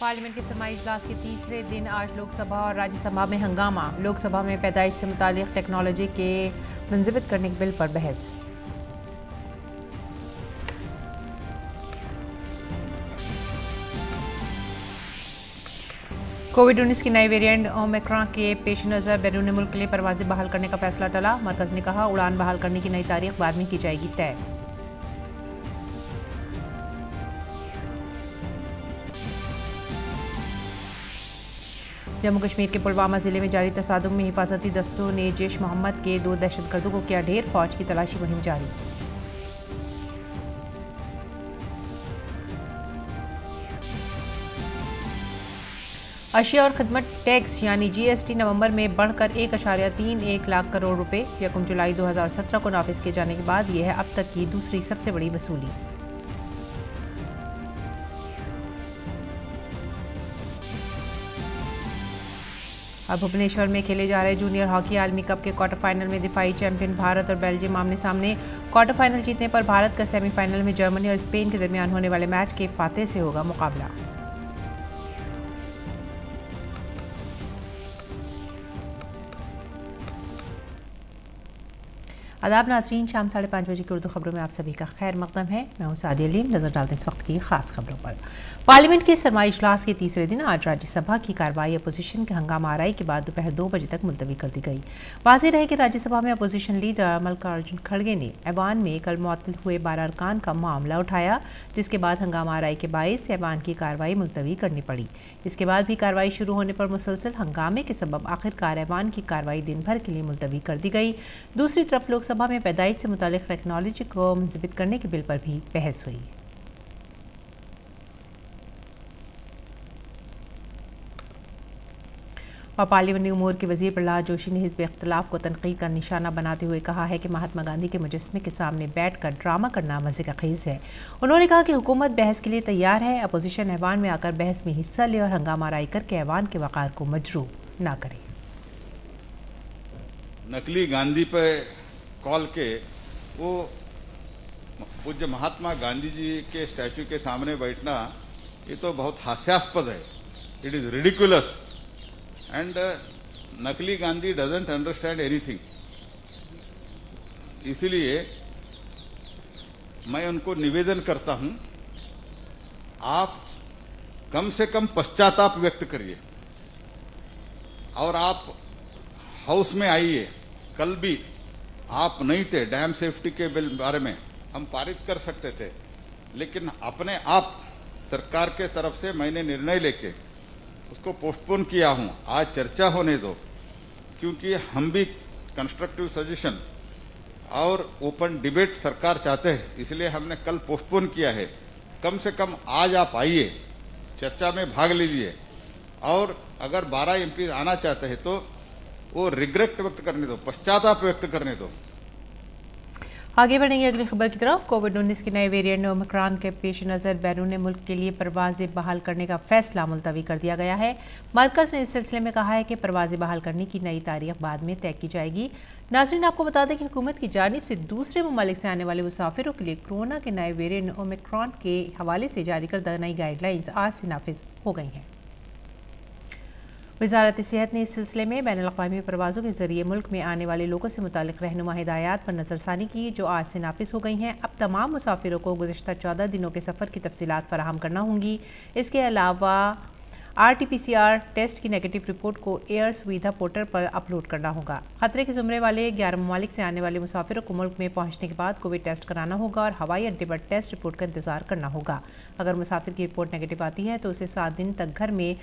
Parliament के सरमाई इजलास के तीसरे दिन आज लोकसभा और राज्यसभा में हंगामा। लोकसभा में पैदाइश से मुतालिक टेक्नोलॉजी के मुंजबित करने के बिल पर बहस। कोविड-19 की नई वेरिएंट ओमिक्रॉन के पेश नज़र बैरून मुल्क के लिए परवाजें बहाल करने का फैसला टला। मरकज ने कहा उड़ान बहाल करने की नई तारीख बाद में की जाएगी तय। जम्मू कश्मीर के पुलवामा जिले में जारी तसादुम में हिफाजती दस्तों ने जैश मोहम्मद के 2 दहशतगर्दों को किया ढेर। फौज की तलाशी मुहिम जारी। अशिया और खदमत टैक्स यानी जीएसटी नवंबर में बढ़कर 1.31 लाख करोड़ रुपए 1 जुलाई 2017 को नाफिज किए जाने के बाद यह है अब तक की दूसरी सबसे बड़ी वसूली। अब भुवनेश्वर में खेले जा रहे जूनियर हॉकी आलमी कप के क्वार्टर फाइनल में दिफाई चैंपियन भारत और बेल्जियम आमने सामने। क्वार्टर फाइनल जीतने पर भारत का सेमीफाइनल में जर्मनी और स्पेन के दरमियान होने वाले मैच के फातेह से होगा मुकाबला। आदाब नाज़रीन, शाम 5:30 बजे की उर्दू खबरों में आप सभी का खैर मकदम है। मैं हूं सादिया अलीम। नजर डालते इस वक्त की खास खबरों पर। पार्लियामेंट के सरमाई इजलास के तीसरे दिन आज राज्यसभा की कार्रवाई अपोजिशन के हंगामा आराई के बाद दोपहर 2 बजे तक मुलतवी कर दी गई। वाज़ेह रहे कि राज्यसभा में अपोजिशन लीडर मल्लिकार्जुन खड़गे ने ऐवान में कल मुअत्तल हुए 12 अरकान का मामला उठाया, जिसके बाद हंगामा आराई के बाइस ऐवान की कार्रवाई मुलतवी करनी पड़ी। इसके बाद भी कार्रवाई शुरू होने पर मुसलसल हंगामे के सबब आखिरकार ऐवान की कार्रवाई दिन भर के लिए मुलतवी कर दी गई। दूसरी तरफ लोकसभा में पैदाइश से मुतालिक टेक्नोलॉजी को मुंजबित करने के बिल पर भी बहस हुई। और पार्लियामेंटी उमूर के वजीर प्रहलाद जोशी ने हिज़्ब इख्तिलाफ को तनकीद का निशाना बनाते हुए कहा है कि महात्मा गांधी के मुजस्समे के सामने बैठकर ड्रामा करना मज़े का खेज़ है। उन्होंने कहा कि हुकूमत बहस के लिए तैयार है, अपोजिशन ऐवान में आकर बहस में हिस्सा ले और हंगामा आराई करके ऐवान के वक़ार को मजरूह ना करे। नकली गांधी पे कॉल के वो पूज्य महात्मा गांधी जी के स्टैचू के सामने बैठना ये तो बहुत हास्यास्पद है। इट इज रिडिकुलस एंड नकली गांधी डजंट अंडरस्टैंड एनीथिंग। इसलिए मैं उनको निवेदन करता हूं, आप कम से कम पश्चाताप व्यक्त करिए और आप हाउस में आइए। कल भी आप नहीं थे, डैम सेफ्टी के बिल बारे में हम पारित कर सकते थे, लेकिन अपने आप सरकार के तरफ से मैंने निर्णय लेके उसको पोस्टपोन किया हूं। आज चर्चा होने दो, क्योंकि हम भी कंस्ट्रक्टिव सजेशन और ओपन डिबेट सरकार चाहते हैं, इसलिए हमने कल पोस्टपोन किया है। कम से कम आज आप आइए, चर्चा में भाग लीजिए और अगर 12 एमपी आना चाहते हैं तो वो रिग्रेट व्यक्त करने दो, पश्चाताप व्यक्त करने दो। आगे बढ़ेंगे अगली खबर की तरफ। कोविड-19 की नए वेरिएंट ओमिक्रॉन के पेश नज़र बैरून मुल्क के लिए परवाजें बहाल करने का फैसला मुलतवी कर दिया गया है। मरकज ने इस सिलसिले में कहा है कि परवाजें बहाल करने की नई तारीख बाद में तय की जाएगी। नाज़रीन, आपको बता दें कि हुकूमत की जानिब से दूसरे ममालिक से आने वाले मुसाफिरों के लिए कोरोना के नए वेरिएंट ओमिक्रॉन के हवाले से जारी करदा नई गाइडलाइंस आज से नाफिज हो गई हैं। वज़ारत सेहत ने इस सिलसिले में बैनुल-अक़वामी परवाज़ों के ज़रिए मुल्क में आने वाले लोगों से मुतालिक रहनुमा हिदायत पर नज़रसानी की, जो आज से नाफिज हो गई हैं। अब तमाम मुसाफिरों को गुज़िश्ता 14 दिनों के सफ़र की तफसीलात फराहम करना होंगी। इसके अलावा RT-PCR टेस्ट की नेगेटिव रिपोर्ट को एयर सुविधा पोर्टल पर अपलोड करना होगा। खतरे के ज़ुमरे वाले 11 ममालिक से आने वाले मुसाफिरों को मुल्क में पहुंचने के बाद कोविड टेस्ट कराना होगा और हवाई अड्डे पर टेस्ट रिपोर्ट का इंतजार करना होगा। अगर मुसाफिर की रिपोर्ट नेगेटिव आती है तो उसे 7 दिन तक घर में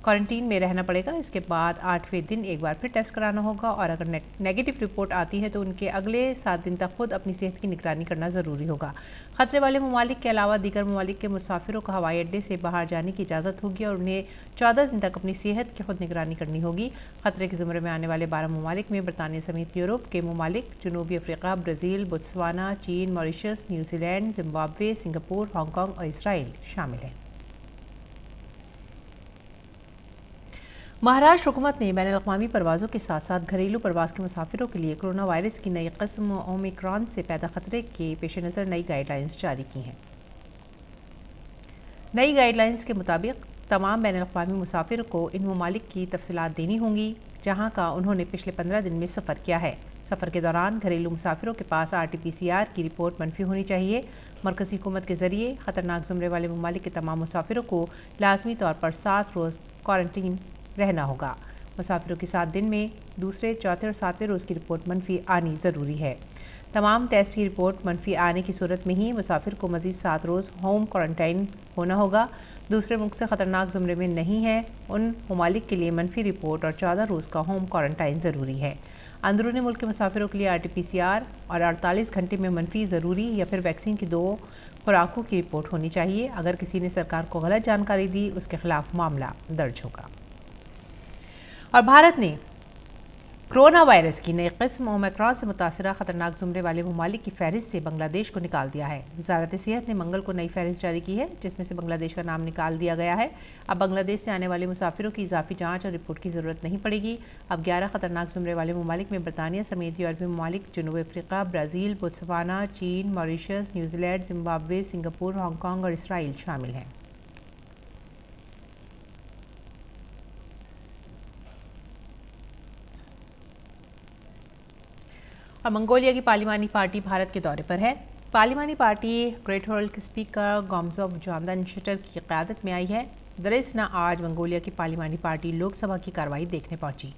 क्वारंटीन में रहना पड़ेगा। इसके बाद 8वें दिन एक बार फिर टेस्ट कराना होगा और अगर नेगेटिव रिपोर्ट आती है तो उनके अगले 7 दिन तक खुद अपनी सेहत की निगरानी करना ज़रूरी होगा। खतरे वाले ममालिक के अलावा दीगर ममालिक के मुसाफिरों को हवाई अड्डे से बाहर जाने की इजाज़त होगी और उन्हें 14 दिन तक अपनी सेहत की खुद निगरानी करनी होगी। खतरे के ज़ुमरे में आने वाले 12 ममालिक में बरतानिया समेत यूरोप के ममालिक, जनूबी अफ्रीका, ब्राज़ील, बोत्सवाना, चीन, Mauritius, New Zealand, Zimbabwe, Singapore, Hong Kong और इसराइल शामिल हैं। महाराष्ट्र हुकूमत ने बैनुल-अक़वामी परवाज़ों के साथ साथ घरेलू परवाज़ के मुसाफिरों के लिए कोरोना वायरस की नई किस्म ओमिक्रॉन से पैदा खतरे के पेश नज़र नई गाइडलाइंस जारी की हैं। नई गाइडलाइंस के मुताबिक तमाम बैनुल-अक़वामी मुसाफिरों को इन ममालिक की तफसीलात देनी होंगी जहाँ का उन्होंने पिछले 15 दिन में सफ़र किया है। सफ़र के दौरान घरेलू मुसाफिरों के पास RT-PCR की रिपोर्ट मनफी होनी चाहिए। मरकज़ी हुकूमत के ज़रिए ख़तरनाक ज़ुमरे वाले ममालिक के तमाम मुसाफिरों को लाजमी तौर पर 7 रोज़ क्वारंटीन रहना होगा। मुसाफिरों की 7 दिन में दूसरे, चौथे और 7वें रोज़ की रिपोर्ट मनफी आनी ज़रूरी है। तमाम टेस्ट की रिपोर्ट मनफी आने की सूरत में ही मुसाफिर को मज़ीद 7 रोज़ होम क्वारंटाइन होना होगा। दूसरे मुल्क से ख़तरनाक ज़ुमरे में नहीं है उन ममालिक के लिए मनफी रिपोर्ट और 14 रोज़ का होम क्वारंटाइन ज़रूरी है। अंदरूनी मुल्क के मुसाफिरों के लिए RT-PCR और 48 घंटे में मनफी ज़रूरी या फिर वैक्सीन की 2 खुराकों की रिपोर्ट होनी चाहिए। अगर किसी ने सरकार को गलत जानकारी दी उसके खिलाफ मामला दर्ज होगा। और भारत ने कोरोना वायरस की नई किस्म ओमिक्रॉन से मुतासरा ख़तरनाक ज़ुमरे वाले ममालिक की फहरिस्त से बांग्लादेश को निकाल दिया है। वज़ारत सेहत ने मंगल को नई फहरिस्त जारी की है जिसमें से बांग्लादेश का नाम निकाल दिया गया है। अब बांग्लादेश से आने वाले मुसाफिरों की इजाफी जाँच और रिपोर्ट की ज़रूरत नहीं पड़ेगी। अब 11 ख़तरनाक ज़ुमरे वाले ममालिक में बरतानिया समेत यूरोपीय ममालिक, जनूबी अफ्रीका, ब्राज़ील, बोत्सवाना, चीन, Mauritius, New Zealand, Zimbabwe, Singapore, Hong Kong और इसराइल शामिल हैं। और मंगोलिया की पार्लिमानी पार्टी भारत के दौरे पर है। पार्लिमानी पार्टी ग्रेट हॉल के स्पीकर गॉम्ज़ोव जांदान शटर की क़यादत में आई है। दरअसल आज मंगोलिया की पार्लिमानी पार्टी लोकसभा की कार्रवाई देखने पहुंची।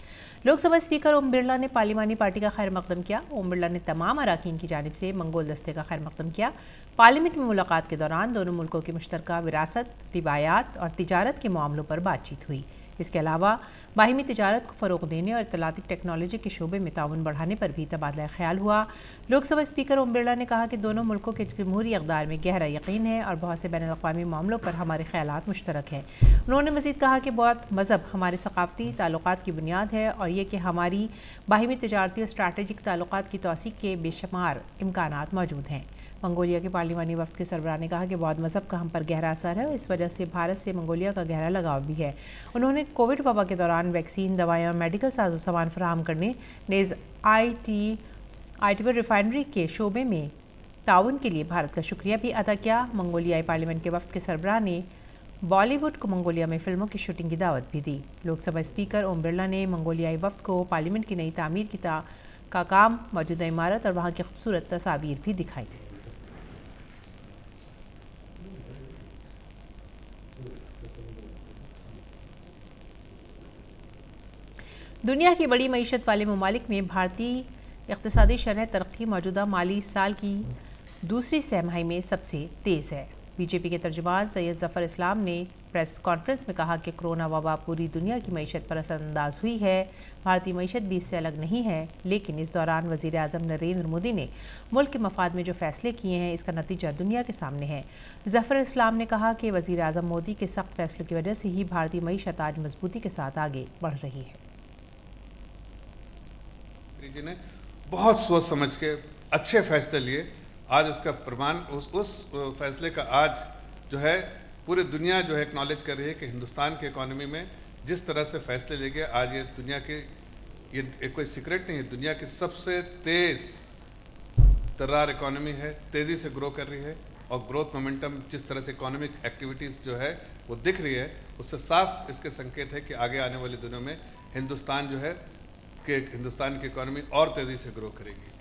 लोकसभा स्पीकर ओम बिरला ने पार्लिमानी पार्टी का खैर मकदम किया। ओम बिरला ने तमाम अराकीन की जानिब से मंगोल दस्ते का खैर मकदम किया। पार्लियामेंट में मुलाकात के दौरान दोनों मुल्कों की मुश्तरका विरासत, रिवायात और तिजारत के मामलों पर बातचीत हुई। इसके अलावा बाहिमी तिजारत को फ़रोग़ देने और इत्तलाती टेक्नोलॉजी के शोबे में ताउन बढ़ाने पर भी तबादला ख्याल हुआ। लोकसभा स्पीकर ओम बिरला ने कहा कि दोनों मुल्कों के जमहूरी इक़दार में गहरा यकीन है और बहुत से बैनुल-अक़वामी मामलों पर हमारे ख़यालात मुश्तरक हैं। उन्होंने मज़ीद कहा कि बहुत मज़हब हमारे सक़ाफ़ती ताल्लुक़ात की बुनियाद है और ये कि हमारी बाहिमी तिजारती और स्ट्रैटेजिक ताल्लुक़ात की तौसीक़ के बेशुमार इम्कानात मौजूद हैं। मंगोलिया के पार्लिमानी वफ़द के सरबराह ने कहा कि बौद्ध मज़हब का हम पर गहरा असर है और इस वजह से भारत से मंगोलिया का गहरा लगाव भी है। उन्होंने कोविड वबा के दौरान वैक्सीन, दवाएँ और मेडिकल साजो सामान फराहम करने, नेज़ आई रिफाइनरी के शोबे में ताउन के लिए भारत का शुक्रिया भी अदा किया। मंगोलियाई पार्लियामेंट के वफ़द के सरबराह ने बॉलीवुड को मंगोलिया में फ़िल्मों की शूटिंग की दावत भी दी। लोकसभा स्पीकर ओम बिरला ने मंगोलियाई वफ़द को पार्लियामेंट की नई तामीर का काम, मौजूदा इमारत और वहाँ की खूबसूरत तस्वीर भी दिखाई। दुनिया की बड़ी मईशत वाले ममालिक में भारतीय इक़्तिसादी शरह तरक्की मौजूदा माली साल की दूसरी तिमाही में सबसे तेज़ है। बीजेपी के तर्जुमान सैयद ज़फ़र इस्लाम ने प्रेस कॉन्फ्रेंस में कहा कि कोरोना वबा पूरी दुनिया की मईशत पर असरअंदाज हुई है। भारतीय मईशत भी इससे अलग नहीं है, लेकिन इस दौरान वज़ीर आज़म नरेंद्र मोदी ने मुल्क के मफाद में जो फ़ैसले किए हैं इसका नतीजा दुनिया के सामने है। ज़फ़र इस्लाम ने कहा कि वज़ीर आज़म मोदी के सख्त फ़ैसलों की वजह से ही भारतीय मईशत आज मजबूती के साथ आगे बढ़ रही है। जी ने बहुत सोच समझ के अच्छे फैसले लिए। आज उसका प्रमाण उस फैसले का आज जो है पूरी दुनिया जो है एक्नॉलेज कर रही है कि हिंदुस्तान की इकॉनमी में जिस तरह से फैसले लिए गए, आज ये दुनिया के ये कोई सीक्रेट नहीं है, दुनिया की सबसे तेज़ तर्रार इकॉनमी है, तेज़ी से ग्रो कर रही है और ग्रोथ मोमेंटम जिस तरह से इकोनॉमिक एक्टिविटीज़ जो है वो दिख रही है, उससे साफ इसके संकेत है कि आगे आने वाले दिनों में हिंदुस्तान जो है कि हिंदुस्तान की इकॉनमी और तेज़ी से ग्रो करेगी।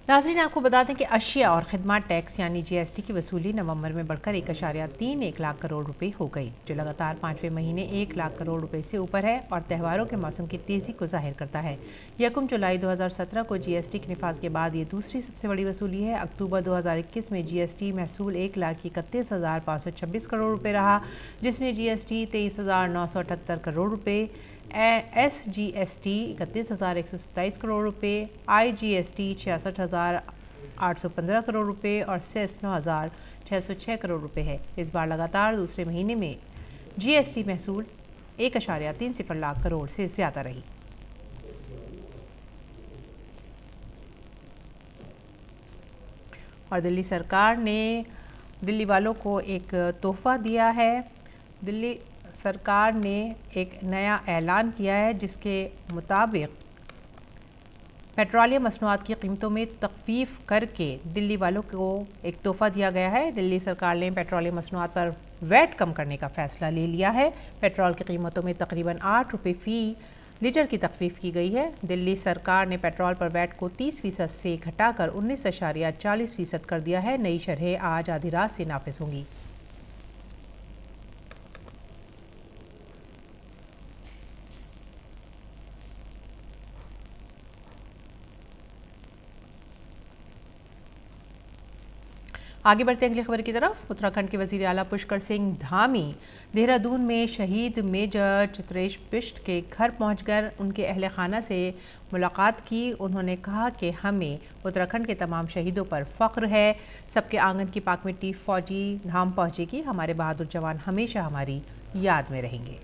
नाज़रीन, आपको बता दें कि अशिया और खिदमत टैक्स यानी GST की वसूली नवंबर में बढ़कर 1.31 लाख करोड़ रुपए हो गई, जो लगातार 5वें महीने 1 लाख करोड़ रुपए से ऊपर है और त्योहारों के मौसम की तेज़ी को जाहिर करता है। 1 जुलाई 2017 को GST के निफाज के बाद ये दूसरी सबसे बड़ी वसूली है। अक्टूबर 2021 में GST महसूल 1,31,526 करोड़ रुपये रहा, जिसमें GST 23,978 करोड़ रुपये, SGST 31,127 करोड़ रुपये, IGST 66,815 करोड़ रुपये और सेस 9,606 करोड़ रुपये है। इस बार लगातार दूसरे महीने में GST महसूल 1.30 लाख करोड़ से ज़्यादा रही। और दिल्ली सरकार ने दिल्ली वालों को एक तोहफ़ा दिया है। दिल्ली सरकार ने एक नया ऐलान किया है जिसके मुताबिक पेट्रोलियम मसनूआत की कीमतों में तख़फ़ीफ़ करके दिल्ली वालों को एक तोहफ़ा दिया गया है। दिल्ली सरकार ने पेट्रोलियम मसनूआत पर वैट कम करने का फैसला ले लिया है। पेट्रोल की कीमतों में तकरीबन 8 रुपये फ़ी लीटर की तखफीफ की गई है। दिल्ली सरकार ने पेट्रोल पर वैट को 30% से घटाकर 19.40% कर दिया है। नई शरहें आज आधी रात से नाफिज होंगी। आगे बढ़ते हैं अगली खबर की तरफ। उत्तराखंड के वजीर आला पुष्कर सिंह धामी देहरादून में शहीद मेजर चित्रेश बिष्ट के घर पहुंचकर उनके अहले खाना से मुलाकात की। उन्होंने कहा कि हमें उत्तराखंड के तमाम शहीदों पर फ़ख्र है। सबके आंगन की पाक मिट्टी फौजी धाम पहुंचेगी। हमारे बहादुर जवान हमेशा हमारी याद में रहेंगे।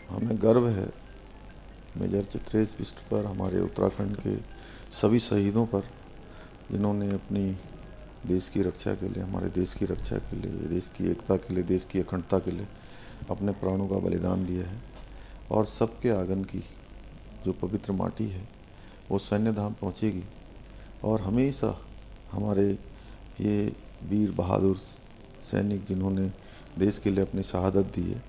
हमें गर्व है मेजर चित्रेश बिष्ट पर, हमारे उत्तराखंड के सभी शहीदों पर, जिन्होंने अपनी देश की रक्षा के लिए, हमारे देश की रक्षा के लिए, देश की एकता के लिए, देश की अखंडता के लिए अपने प्राणों का बलिदान दिया है। और सबके आंगन की जो पवित्र माटी है वो सैन्य धाम पहुँचेगी और हमेशा हमारे ये वीर बहादुर सैनिक जिन्होंने देश के लिए अपनी शहादत दी है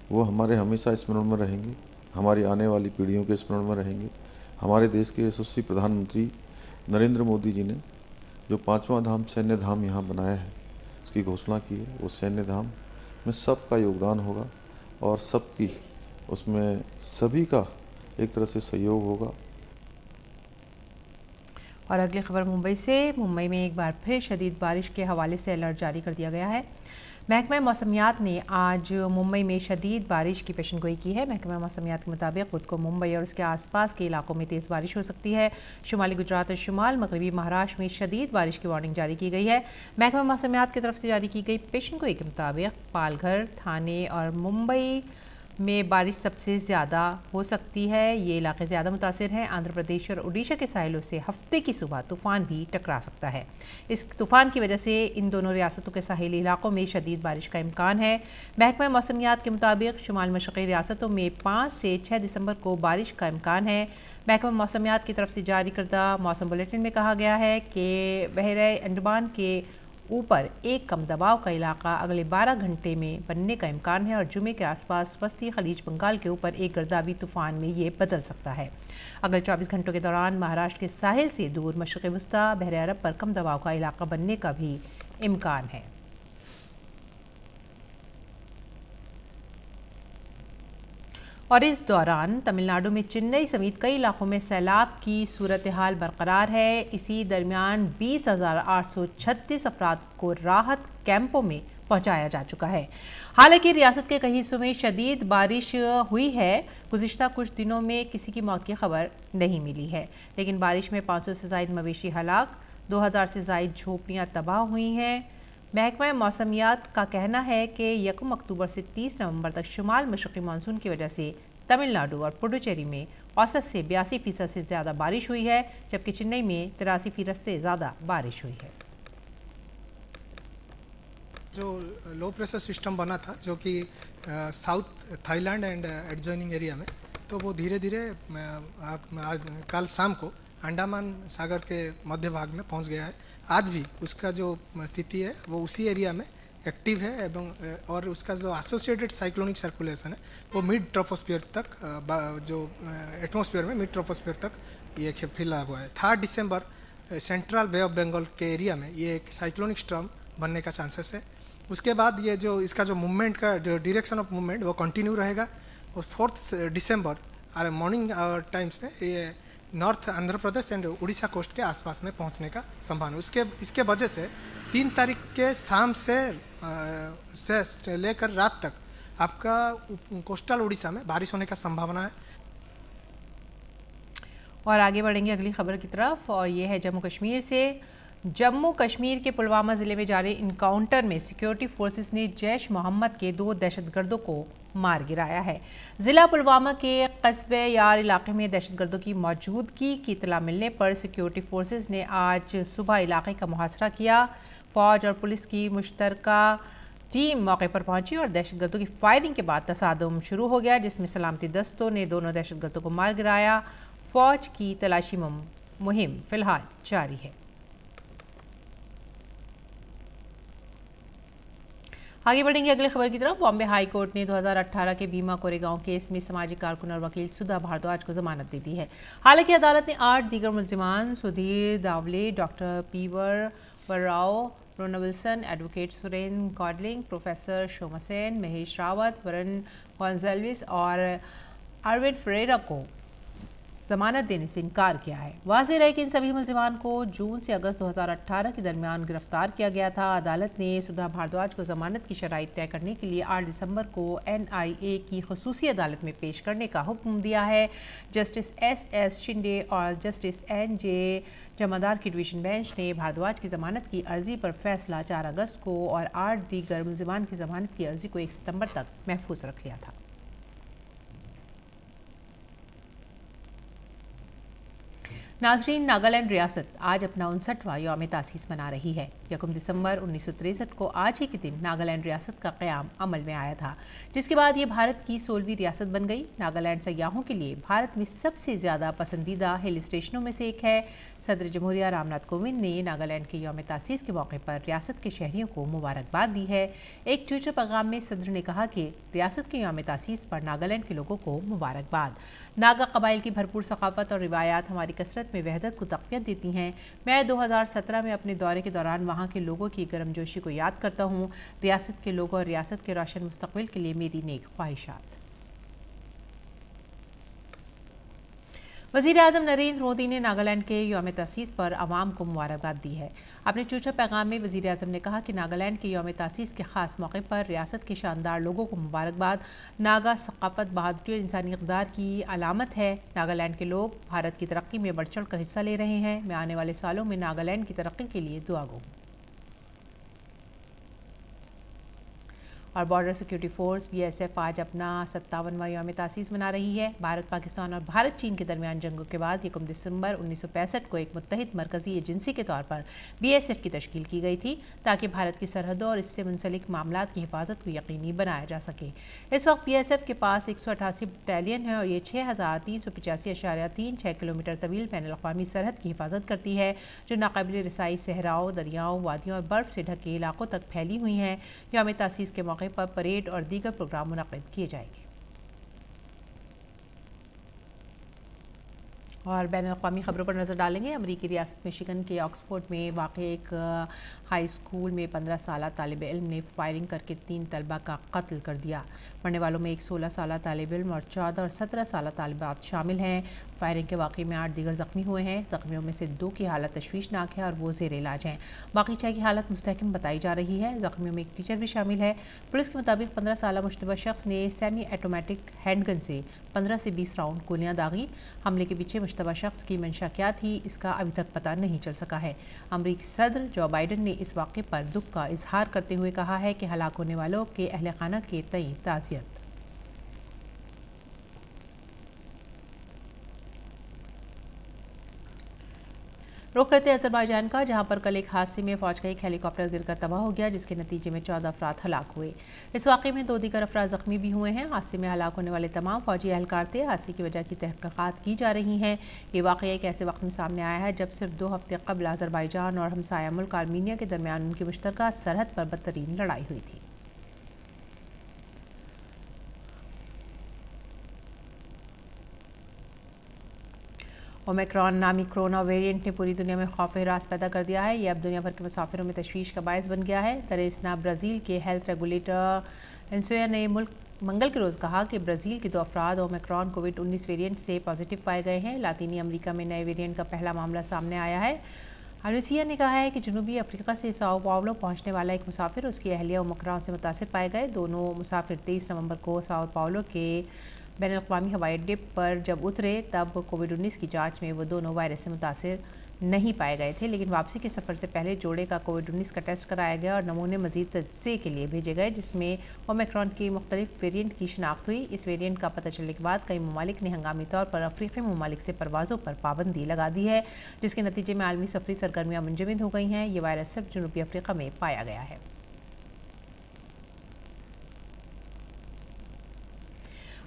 वो हमारे हमेशा स्मरण में रहेंगे, हमारी आने वाली पीढ़ियों के स्मरण में रहेंगे। हमारे देश के यशस्वी प्रधानमंत्री नरेंद्र मोदी जी ने जो 5वां धाम सैन्य धाम यहाँ बनाया है, उसकी घोषणा की है, वो सैन्य धाम में सबका योगदान होगा और सबकी उसमें सभी का एक तरह से सहयोग होगा। और अगली खबर मुंबई से। मुंबई में एक बार फिर शदीद बारिश के हवाले से अलर्ट जारी कर दिया गया है। महकमा मौसमियात ने आज मुंबई में शदीद बारिश की पेशनगोई की है। महकमा मौसमियात के मुताबिक खुद को मुंबई और उसके आसपास के इलाकों में तेज़ बारिश हो सकती है। शुमाली गुजरात और शुमाल मगरबी महाराष्ट्र में शदीद बारिश की वार्निंग जारी की गई है। महकमा मौसमियात की तरफ से जारी की गई पेशनगोई के मुताबिक पालघर, थाने और मुंबई में बारिश सबसे ज़्यादा हो सकती है। ये इलाके ज़्यादा मुतासिर हैं। आंध्र प्रदेश और उड़ीसा के साहिलों से हफ्ते की सुबह तूफ़ान भी टकरा सकता है। इस तूफ़ान की वजह से इन दोनों रियासतों के साहिली इलाकों में शदीद बारिश का इम्कान है। महकमा मौसमियात के मुताबिक शुमाल मशरक़ी रियासतों में 5 से 6 दिसंबर को बारिश का इम्कान है। महकमा मौसमियात की तरफ से जारी करदा मौसम बुलेटिन में कहा गया है कि बहरे अंडमान के ऊपर एक कम दबाव का इलाका अगले 12 घंटे में बनने का इम्कान है और जुमे के आसपास वस्ती खलीज बंगाल के ऊपर एक गर्दावी तूफ़ान में ये बदल सकता है। अगले 24 घंटों के दौरान महाराष्ट्र के साहिल से दूर मशरक़ी वस्ता बहरे अरब पर कम दबाव का इलाका बनने का भी इम्कान है। और इस दौरान तमिलनाडु में चेन्नई समेत कई इलाकों में सैलाब की सूरत हाल बरकरार है। इसी दरमियान 20,836 अफराद को राहत कैंपों में पहुंचाया जा चुका है। हालांकि रियासत के कई हिस्सों में शदीद बारिश हुई है। गुज़िश्ता कुछ दिनों में किसी की मौत की खबर नहीं मिली है, लेकिन बारिश में 500 से ज़ायद मवेशी हलाक, 2000 से ज़ायद झोपड़ियाँ तबाह हुई हैं। महकमा मौसमियात का कहना है कि 1 अक्टूबर से 30 नवंबर तक शुमाल मशरक़ी मानसून की वजह से तमिलनाडु और पुडुचेरी में औसत से 82% से ज़्यादा बारिश हुई है, जबकि चेन्नई में 83% से ज़्यादा बारिश हुई है। जो लो प्रेशर सिस्टम बना था जो कि south Thailand and adjoining area में, तो वो धीरे धीरे कल शाम को अंडमान सागर के मध्य भाग में पहुंच गया है। आज भी उसका जो स्थिति है वो उसी एरिया में एक्टिव है एवं और उसका जो एसोसिएटेड साइक्लोनिक सर्कुलेशन है वो मिड ट्रोपोस्फियर तक, जो एटमॉस्फेयर में मिड ट्रोपोस्फियर तक ये फैला हुआ है। 3 दिसंबर सेंट्रल बे ऑफ बंगाल के एरिया में ये एक साइक्लोनिक स्टॉर्म बनने का चांसेस है। उसके बाद ये जो इसका जो मूवमेंट का जो डायरेक्शन ऑफ मूवमेंट वो कंटिन्यू रहेगा और 4 दिसंबर मॉर्निंग टाइम्स में ये north Andhra Pradesh and Orissa coast के आसपास में पहुंचने का संभावना। इसके वजह से 3 तारीख के शाम से लेकर रात तक आपका कोस्टल उड़ीसा में बारिश होने का संभावना है। और आगे बढ़ेंगे अगली खबर की तरफ, और ये है जम्मू कश्मीर से। जम्मू कश्मीर के पुलवामा ज़िले में जारी इनकाउंटर में सिक्योरिटी फोर्सेस ने जैश मोहम्मद के 2 दहशतगर्दों को मार गिराया है। ज़िला पुलवामा के कस्बे यार इलाके में दहशतगर्दों की मौजूदगी की इत्तला मिलने पर सिक्योरिटी फोर्सेस ने आज सुबह इलाके का मुहासरा किया। फ़ौज और पुलिस की मुश्तरका टीम मौके पर पहुंची और दहशतगर्दों की फायरिंग के बाद तसादुम शुरू हो गया, जिसमें सलामती दस्तों ने दोनों दहशतगर्दों को मार गिराया। फौज की तलाशी मुहिम फिलहाल जारी है। आगे बढ़ेंगे अगली खबर की तरफ। बॉम्बे हाई कोर्ट ने 2018 के भीमा कोरेगांव केस में सामाजिक कारकुन और वकील सुधा भारद्वाज को जमानत दे दी है। हालांकि अदालत ने 8 दीगर मुल्जिमान सुधीर दावले, डॉक्टर पीवर वर्राव, रोना विल्सन, एडवोकेट सुरेन गॉडलिंग, प्रोफेसर शोमसेन, महेश रावत, वरुण गॉन्जाल्विस और अरविंद फरेरा को जमानत देने से इनकार किया है। वाज़ेह है कि इन सभी मुल्जिमान को जून से अगस्त 2018 के दरमियान गिरफ्तार किया गया था। अदालत ने सुधा भारद्वाज को जमानत की शराइत तय करने के लिए 8 दिसंबर को NIA की खसूसी अदालत में पेश करने का हुक्म दिया है। जस्टिस SS शिंदे और जस्टिस NJ जमादार की डिवीजन बेंच ने भारद्वाज की जमानत की अर्जी पर फैसला 4 अगस्त को और 8 दीगर मुल्जिमान की जमानत की अर्जी को 1 सितंबर तक महफूज रख लिया था। नाजरीन, नागालैंड रियासत आज अपना 59वां यौम तासीस मना रही है। 1 दिसंबर 1963 को आज ही के दिन नागालैंड रियासत का क़याम अमल में आया था, जिसके बाद ये भारत की 16वीं रियासत बन गई। नागालैंड सयाहों के लिए भारत में सबसे ज़्यादा पसंदीदा हिल स्टेशनों में से एक है। सदर जमहूरिया रामनाथ कोविंद ने नागालैंड के यौम तासीस के मौके पर रियासत के शहरियों को मुबारकबाद दी है। एक ट्विटर पैगाम में सदर ने कहा कि रियासत के यौम तासीस पर नागालैंड के लोगों को मुबारकबाद। नागा कबाइल की भरपूर सकाफत और रिवायात हमारी कसरत में वहदत को तक़वियत देती हैं। मैं 2017 में अपने दौरे के दौरान वहाँ के लोगों की गर्मजोशी को याद करता हूँ। रियासत के लोगों और रियासत के रोशन मुस्तक़बिल के लिए मेरी नेक ख्वाहिशात। वज़ीर-ए-आज़म नरेंद्र मोदी ने नागालैंड के यौम तासीस पर आवाम को मुबारकबाद दी है। अपने ट्विटर पैगाम में वज़ीर-ए-आज़म ने कहा कि नागालैंड के यौम तासीस के ख़ास मौके पर रियासत के शानदार लोगों को मुबारकबाद। नागा सक़ाफ़त, बहादुरी और इंसानी इक़दार की अलामत है। नागालैंड के लोग भारत की तरक्की में बढ़ चढ़ कर हिस्सा ले रहे हैं। मैं आने वाले सालों में नागालैंड की तरक्की के लिए दुआ गो। और बॉर्डर सिक्योरिटी फोर्स BSF आज अपना 57वां यौम तासीस मना रही है। भारत पाकिस्तान और भारत चीन के दरमियान जंगों के बाद 1 दिसंबर 1965 को एक मुत्तहिद मरकज़ी एजेंसी के तौर पर BSF की तश्कील की गई थी, ताकि भारत की सरहदों और इससे मुंसलिक मामलात की हिफाजत को यकीनी बनाया जा सके। इस वक्त BSF के पास 188 बटालियन है और ये 6385.36 किलोमीटर तवील बैनुल-अक़वामी सरहद की हिफाजत करती है, जो नाकाबिल रसाई सहराओं, दरियाओं, वादियों और बर्फ़ से ढके इलाकों तक फैली हुई हैं। यौम तासीस के मौके पर परेड और दीगर प्रोग्राम मुनक़्क़िद किए जाएंगे। और बैनुल-अक़वामी खबरों पर नज़र डालेंगे। अमरीकी रियासत मिशिगन के ऑक्सफोर्ड में वाक़ एक हाई स्कूल में 15 साला तालिब इल्म ने फायरिंग करके 3 तलबा का कत्ल कर दिया। मरने वालों में एक 16 साला तालिब इल्म और 14 और 17 साला तालिबात शामिल हैं। फायरिंग के वाक़े में 8 दीगर ज़ख्मी हुए हैं। ज़ख्मियों में से 2 की हालत तशवीशनाक है और वो ज़ेर इलाज हैं। बाकी 6 की हालत मुस्तहकम बताई जा रही है। ज़ख्मियों में एक टीचर भी शामिल है। पुलिस के मुताबिक 15 साला मुश्तबा शख्स ने सेमी ऑटोमेटिक हैंडगन से 15 से 20 राउंड गोलियां दागी। हमले के पीछे मुश्तबा शख्स की मंशा क्या थी, इसका अभी तक पता नहीं चल सका है। अमरीकी सदर जो बाइडन ने इस वाक़े पर दुख का इजहार करते हुए कहा है कि हलाक होने वालों के अहले खाना के तई ताज़ियत। रुख करते अज़रबैजान का, जहां पर कल एक हादसे में फौज का एक हेलीकॉप्टर गिरकर तबाह हो गया, जिसके नतीजे में 14 अफराद हलाक हुए। इस वाक़े में 2 दीगर अफराद ज़ख्मी भी हुए हैं। हादसे में हलाक होने वाले तमाम फौजी एहलकार थे। हादसे की वजह की तहक़ीक़ात की जा रही हैं। ये वाक़या एक ऐसे वक्त में सामने आया है जब सिर्फ 2 हफ्ते कबल अज़रबैजान और हमसाया मुल्क आर्मीनिया के दरमियान उनकी मुश्तरका सरहद पर बदतरीन लड़ाई हुई थी। ओमिक्रॉन नामी कोरोना वेरिएंट ने पूरी दुनिया में खौफ हरास पैदा कर दिया है। ये अब दुनिया भर के मुसाफिरों में तशवीश का बायस बन गया है। दरअसल ब्राज़ील के हेल्थ रेगुलेटर एंसोया ने मंगल के रोज़ कहा कि ब्राज़ील के 2 अफराद ओमिक्रॉन कोविड-19 वेरिएंट से पॉजिटिव पाए गए हैं। लातीनी अमेरिका में नए वेरिएंट का पहला मामला सामने आया है। एंसोया ने कहा है कि जनूबी अफ्रीका से साओ पाउलो पहुँचने वाला एक मुसाफिर, उसकी अहलिया ओमिक्रॉन से मुतासिर पाए गए। दोनों मुसाफिर 23 नवंबर को साओ पाउलो के बैनुल-अक़वामी हवाई अड्डे पर जब उतरे तब कोविड-19 की जांच में वो दोनों वायरस से मुतासिर नहीं पाए गए थे, लेकिन वापसी के सफ़र से पहले जोड़े का कोविड-19 का टेस्ट कराया गया और नमूने मज़ीद तजज़िये के लिए भेजे गए, जिसमें ओमिक्रॉन की मुख्तलिफ वेरिएंट की शिनाख्त हुई। इस वेरिएंट का पता चलने के बाद कई ममालिक ने हंगामी तौर पर अफ्रीकी ममालिक से परवाज़ों पर पाबंदी लगा दी है, जिसके नतीजे में आलमी सफरी सरगर्मियाँ मुंजमद हो गई हैं। ये वायरस सिर्फ जनूबी अफ्रीका में पाया गया है।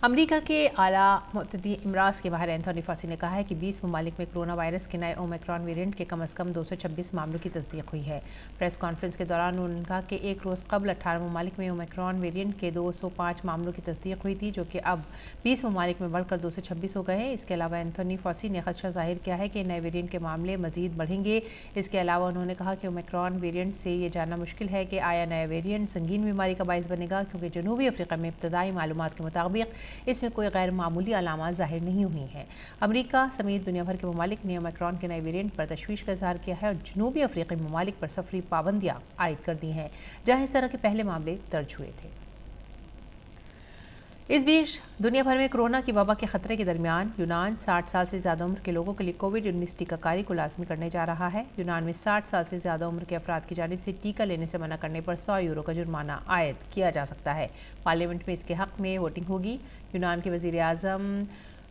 अमेरिका के आला मुत्तहदी इमरात के बाहर एंथोनी फॉसी ने कहा है कि 20 ममालिक में कोरोना वायरस के नए ओमिक्रॉन वेरिएंट के कम से कम 226 मामलों की तस्दीक हुई है। प्रेस कॉन्फ्रेंस के दौरान उन्होंने कहा कि एक रोज़ कबल 18 ममालिक में ओमिक्रॉन वेरिएंट के 205 मामलों की तस्दीक हुई थी, जो कि अब 20 ममालिक में बढ़कर 226 हो गए हैं। इसके अलावा एंथोनी फॉसी ने खदशा जाहिर किया है कि नए वेरिएंट के मामले मजीद बढ़ेंगे। इसके अलावा उन्होंने कहा कि ओमिक्रॉन वेरिएंट से ये जानना मुश्किल है कि आया नया वेरिएंट संगीन बीमारी का बायस बनेगा, क्योंकि जनूबी अफ्रीका में इब्तदाई मालूमात के मुताबिक इसमें कोई गैर मामूली अलामात जाहिर नहीं हुई हैं। अमेरिका समेत दुनिया भर के ममालिक ने ओमिक्रॉन के नए वेरिएंट पर तशवीश का इजहार किया है और जनूबी अफ्रीकी ममालिक पर सफरी पाबंदियां आयद कर दी हैं, जहां इस तरह के पहले मामले दर्ज हुए थे। इस बीच दुनिया भर में कोरोना की वबा के खतरे के दरमियान यूनान 60 साल से ज़्यादा उम्र के लोगों के लिए कोविड-19 टीकाकारी को लाजमी करने जा रहा है। यूनान में 60 साल से ज़्यादा उम्र के अफराद की जानिब से टीका लेने से मना करने पर 100 यूरो का जुर्माना आयद किया जा सकता है। पार्लियामेंट में इसके हक़ में वोटिंग होगी। यूनान के वज़ीर आज़म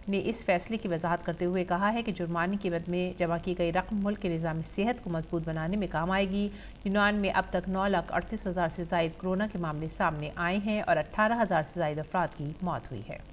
ने इस फैसले की वजाहत करते हुए कहा है कि जुर्माने की मद में जमा की गई रकम मुल्क के निज़ाम सेहत को मजबूत बनाने में काम आएगी। यूनान में अब तक 9,38,000 से ज़ायद कोरोना के मामले सामने आए हैं और 18,000 से ज़ायद अफराद की मौत हुई है।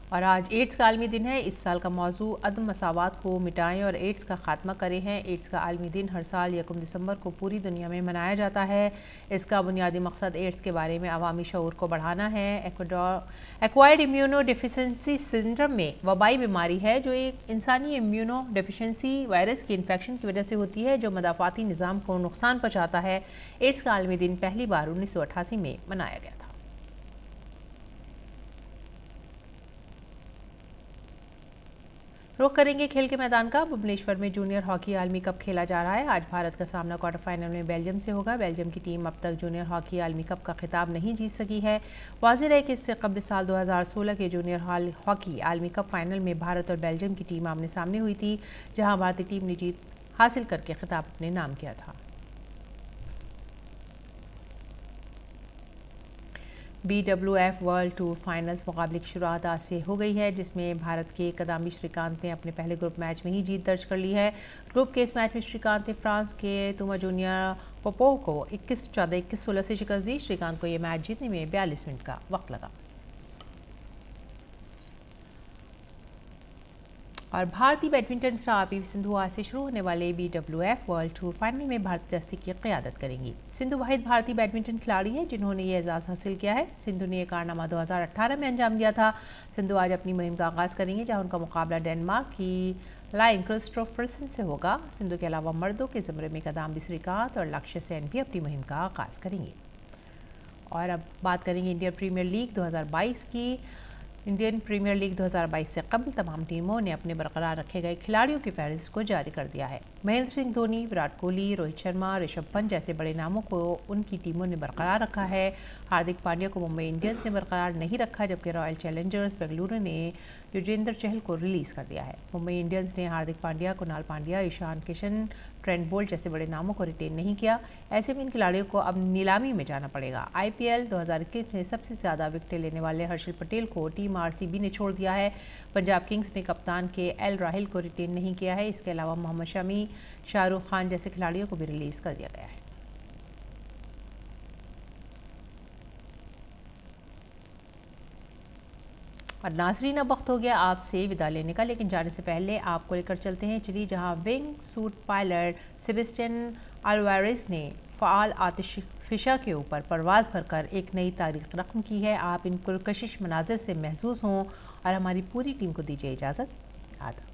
और आज एड्स का आलमी दिन है। इस साल का मौजू अदम मसावात को मिटाएं और एड्स का खात्मा करें है। एड्स का आलमी दिन हर साल 1 दिसंबर को पूरी दुनिया में मनाया जाता है। इसका बुनियादी मकसद एड्स के बारे में अवामी शऊर को बढ़ाना है। एक्वायर्ड इम्यूनो डिफिशेंसी सिंड्रोम में वबाई बीमारी है, जो एक इंसानी इम्यूनो डिफिशेंसी वायरस की इन्फेक्शन की वजह से होती है, जो मदाफाती निज़ाम को नुकसान पहुँचाता है। एड्स का आलमी दिन पहली बार 1988 में मनाया गया था। रुख करेंगे खेल के मैदान का। भुवनेश्वर में जूनियर हॉकी आलमी कप खेला जा रहा है। आज भारत का सामना क्वार्टर फाइनल में बेल्जियम से होगा। बेल्जियम की टीम अब तक जूनियर हॉकी आलमी कप का खिताब नहीं जीत सकी है। वाज़ेह है कि इससे कबल साल 2016 के जूनियर हॉकी आलमी कप फाइनल में भारत और बेल्जियम की टीम आमने सामने हुई थी, जहां भारतीय टीम ने जीत हासिल करके खिताब अपने नाम किया था। BWF वर्ल्ड टूर फाइनल्स मुकाबले की शुरुआत आज से हो गई है, जिसमें भारत के कदामी श्रीकांत ने अपने पहले ग्रुप मैच में ही जीत दर्ज कर ली है। ग्रुप के इस मैच में श्रीकांत ने फ्रांस के तुमा जूनियर पोपोव को 21-14, 21-16 से शिकस्त दी। श्रीकांत को यह मैच जीतने में 42 मिनट का वक्त लगा। और भारतीय बैडमिंटन स्टार PV सिंधु आज से शुरू होने वाले BWF वर्ल्ड टूर फाइनल में भारतीय दस्ते की क़यादत करेंगी। सिंधु वाहिद भारतीय बैडमिंटन खिलाड़ी हैं जिन्होंने ये एजाज़ हासिल किया है। सिंधु ने यह कारनामा 2018 में अंजाम दिया था। सिंधु आज अपनी मुहिम का आगाज़ करेंगे, जहां उनका मुकाबला डेनमार्क की लाइन क्रिस्टोफरसन से होगा। सिंधु के अलावा मर्दों के ज़मरे में कदाम्बी श्रीकांत और लक्ष्य सेन भी अपनी मुहिम का आगाज़ करेंगे। और अब बात करेंगे इंडियन प्रीमियर लीग 2022 की। इंडियन प्रीमियर लीग 2022 से कबल तमाम टीमों ने अपने बरकरार रखे गए खिलाड़ियों की फहरिस्त को जारी कर दिया है। महेंद्र सिंह धोनी, विराट कोहली, रोहित शर्मा, ऋषभ पंत जैसे बड़े नामों को उनकी टीमों ने बरकरार रखा है। हार्दिक पांड्या को मुंबई इंडियंस ने बरकरार नहीं रखा, जबकि रॉयल चैलेंजर्स बेंगलुरु ने युजवेंद्र चहल को रिलीज़ कर दिया है। मुंबई इंडियंस ने हार्दिक पांड्या, कुणाल पांड्या, ईशान किशन, ट्रेंट बोल्ट जैसे बड़े नामों को रिटेन नहीं किया। ऐसे में इन खिलाड़ियों को अब नीलामी में जाना पड़ेगा। IPL 2021 में सबसे ज़्यादा विकेटें लेने वाले हर्षल पटेल को टीम RCB ने छोड़ दिया है। पंजाब किंग्स ने कप्तान KL राहुल को रिटेन नहीं किया है। इसके अलावा मोहम्मद शमी, शाहरुख खान जैसे खिलाड़ियों को भी रिलीज़ कर दिया गया है। और नाजरीन, अब वक्त हो गया आपसे विदा लेने का, लेकिन जाने से पहले आपको लेकर चलते हैं चिली, जहां wing suit pilot Sebastian Alvarez ने फ़ाल आतिशफ़िशा के ऊपर परवाज़ भरकर एक नई तारीख रकम की है। आप इन पुरकशिश मनाज़िर से महसूस हों और हमारी पूरी टीम को दीजिए इजाज़त। आदाब।